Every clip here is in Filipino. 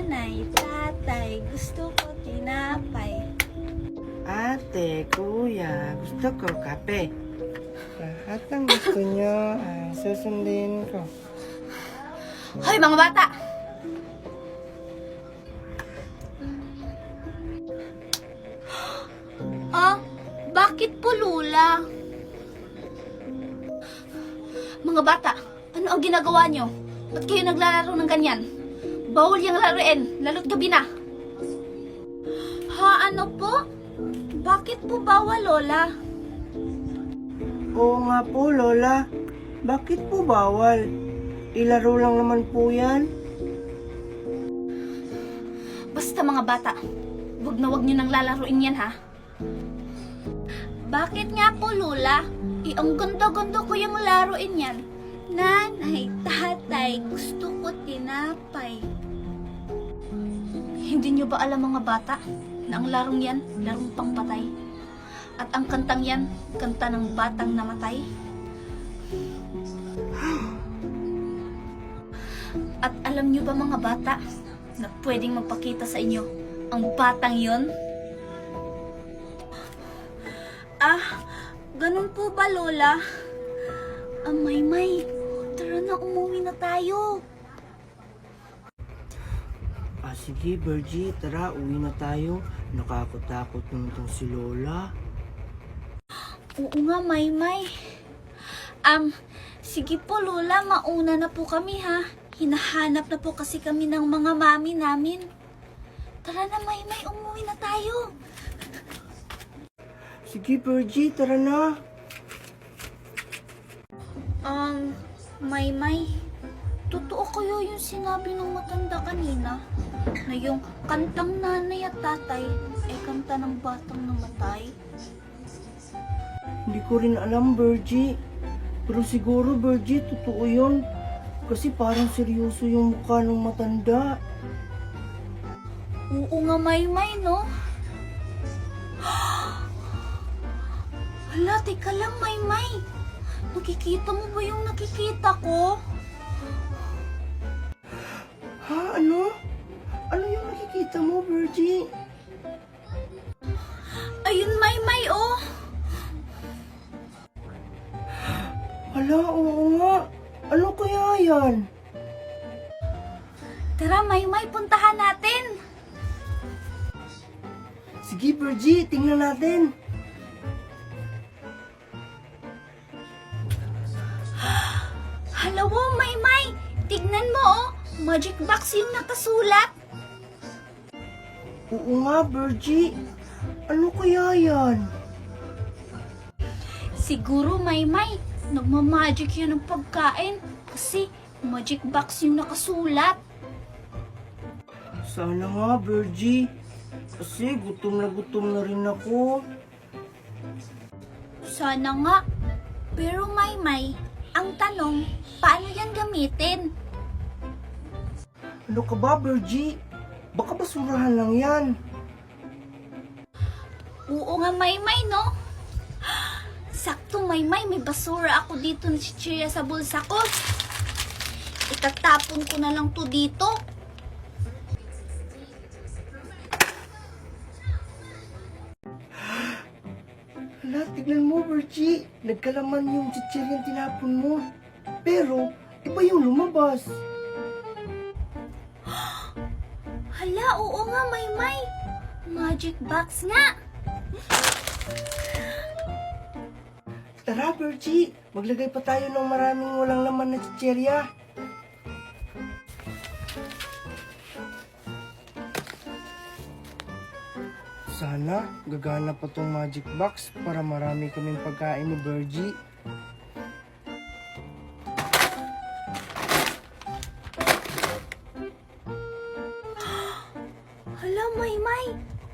Nanay, tatay, gusto ko tinapay. Ate, kuya, gusto ko kape. Lahat ng gusto nyo ay susundin ko. Hoy mga bata! Bakit po Lula? Mga bata, ano ang ginagawa nyo? Ba't kayo naglalaro ng ganyan? Bawal yung laruin, lalo't gabi na. Ha, ano po? Bakit po bawal, Lola? Oo nga po, Lola. Bakit po bawal? Ilaro lang naman po yan. Basta mga bata, wag na wag nyo nang lalaruin yan, ha? Bakit nga po, Lola? Ang ganda-ganda ko yung laruin yan. Nanay, tatay, gusto ko tinapay. Hindi nyo ba alam mga bata na ang larong yan, larong pangpatay? At ang kantang yan, kanta ng batang namatay? At alam nyo ba mga bata na pwedeng magpakita sa inyo ang batang yon? Ganun po ba, Lola? May, tara na, umuwi na tayo. Sige, Virgie, tara, uwi na tayo. Nakakatakot naman itong si Lola. Oo nga, May. Sige po, Lola, mauna na po kami, ha? Hinahanap na po kasi kami ng mga mami namin. Tara na, May, umuwi na tayo. Sige, Virgie, tara na. May, totoo kayo yung sinabi ng matanda kanina na yung kantang nanay at tatay ay kanta ng batang namatay? Hindi ko rin alam, Virgie. Pero siguro, Virgie, totoo yun. Kasi parang seryoso yung mukha ng matanda. Oo nga, May, no? Hala, teka lang, May. Nakikita mo ba yung nakikita ko? Ha? Ano? Ano yung nakikita mo, Virgie? Ayun, May, oh! Hala, oo nga. Ano kaya yan? Tara, May, puntahan natin! Sige, Virgie, tingnan natin. Hala, wow, May! Tignan mo, oh! Magic box yung nakasulat! Oo nga, Virgie. Ano kaya yan? Siguro, May, nagmamagic yan ng pagkain kasi magic box yung nakasulat. Sana nga, Virgie. Kasi gutom na rin ako. Sana nga. Pero, May, ang tanong, paano yan gamitin? Ano ka ba, Virgie? Baka basurahan lang yan. Oo nga, May, no? Sakto, May basura ako dito ni Chichirya sa bulsa ko. Itatapon ko na lang to dito. Hala, tignan mo, Virgie. Nagkalaman yung chichiryang tinapon mo. Pero, iba yung lumabas. Hala, oo nga, May. Magic box nga. Tara, Virgie. Maglagay pa tayo ng maraming walang laman na chichirya. Sana gagana pa tong magic box para marami kaming pagkain ni Virgie. Hala, May.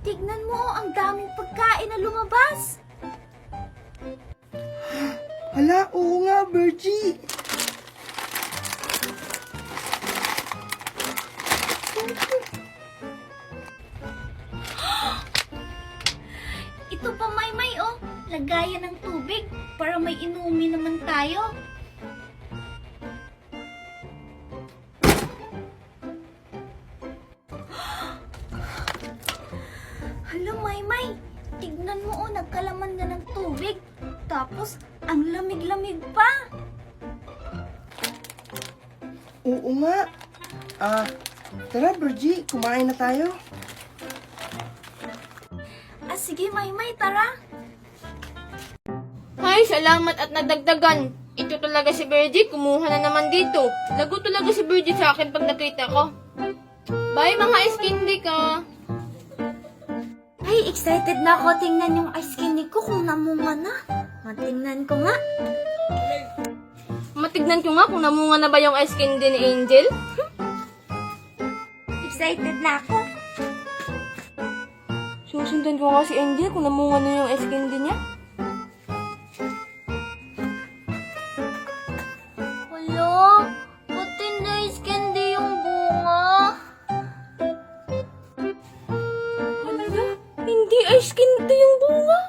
Tignan mo, ang daming pagkain na lumabas. Hala, oo nga, Virgie. Ito pa, May, oh. Lagayan ng tubig para may inumin naman tayo. tignan mo, oh, nagkalaman na ng tubig. Tapos, ang lamig-lamig pa. Oo nga. Tara, Virgie, kumain na tayo. Sige, Maymay, tara. Ay, salamat at nadagdagan. Ito talaga si Virgie, kumuha na naman dito. Lago talaga si Virgie sa akin pag nakita ko. Bye mga iskindi ka. Ay, excited na ako tingnan yung ice candy ko kung namunga na. Matingnan ko nga. Matignan ko nga kung namunga na ba yung ice candy ni Angel. Excited na ako. Susundan ko nga si Angel kung namunga na yung ice candy niya. Wala, ba't hindi ice candy yung bunga? Hala, hindi ice candy yung bunga.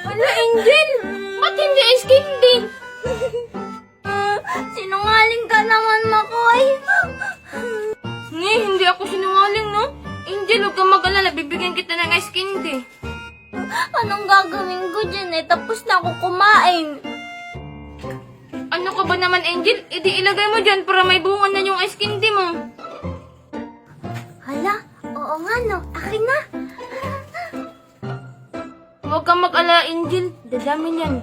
Hala, Angel, ba't hindi ice candy? Sinungaling ka naman, Makoy. Hindi ako sinungaling, no? Angel, huwag kang mag-alala, bibigyan kita ng ice candy. Anong gagawin ko dyan eh? Tapos na ako kumain. Ano ka ba naman, Angel? Idi ilagay mo dyan para may bunga na yung ice candy mo. Hala, oo nga no. Akin na. Huwag kang mag-alala, Angel. Dadami niyan.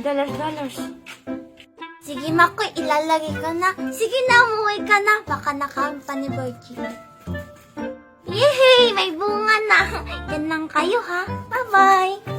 Dollars. Sige, Makoy, ilalagay ko na. Sige na, umuwi ka na. Baka nakain pa ni Virgie. Yehey! May bunga na. Yan lang kayo, ha? Bye-bye.